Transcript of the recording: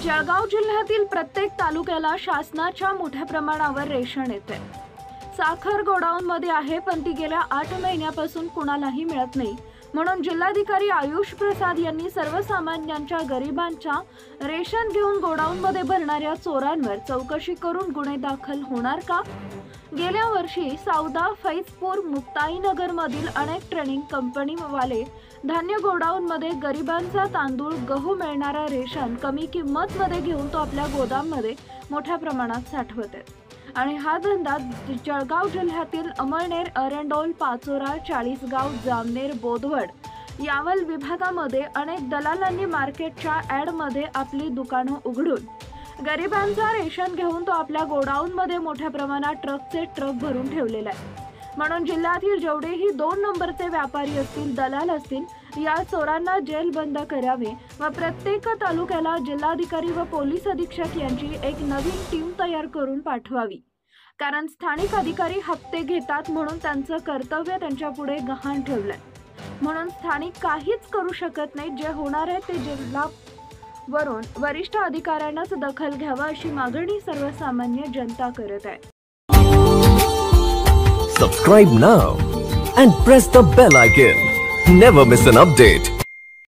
जळगाव जिल्ह्यातील प्रत्येक तालुक्याला शासनाच्या मोठ्या प्रमाणावर रेशन येते। साखर गोडाऊनमध्ये आहे, पण ती गेल्या 8 महिन्यापासून कुणालाही मिळत नाही। म्हणून जिल्हाधिकारी आयुष प्रसाद यांनी सर्वसामान्यांच्या गरिबांच्या रेशन घेऊन गोडाऊनमध्ये भरणाऱ्या चोरांवर चौकशी करून गुन्हे दाखल होणार का? गेल्या वर्षी सौदा, फैजपूर, मुक्ताईनगर मधील अनेक ट्रेनिंग कंपनीवाले धान्य गोडाऊनमध्ये गरिबांचा तांदूळ, गहू मिळणारा रेशन कमी किंमतमध्ये घेऊन तो आपल्या गोदाममध्ये मोठ्या प्रमाणात साठवत आहेत। आणि हा धंदा जळगाव जिल्ह्यातील अमळनेर, अरंडोल, पाचोरा, चाळीसगाव, जामनेर, बोदवड यावल विभागामध्ये अनेक दलालांनी मार्केटच्या ॲडमध्ये आपली दुकानं उघडून गरिबांचा रेशन घेऊन तो आपल्या गोडाऊनमध्ये मोठ्या प्रमाणात ट्रकचे ट्रक भरून ठेवलेला आहे। म्हणून जिल्ह्यातील जेवढेही 2 नंबरचे व्यापारी असतील, दलाल असतील, या चोरांना जेलबंद करावे व प्रत्येक तालुक्याला जिल्हाधिकारी व पोलीस अधीक्षक यांची एक नवीन टीम तयार करून पाठवावी। कारण स्थानिक अधिकारी हप्ते घेतात म्हणून त्यांचं कर्तव्य त्यांच्या पुढे गहाण ठेवलंय। म्हणून स्थानिक काहीच करू शकत नाही। जे होणार आहे ते जिल्हावरून वरिष्ठ अधिकाऱ्यांनाच दखल घ्यावा अशी मागणी सर्वसामान्य जनता करत आहे। Subscribe now and press the bell icon. Never miss an update.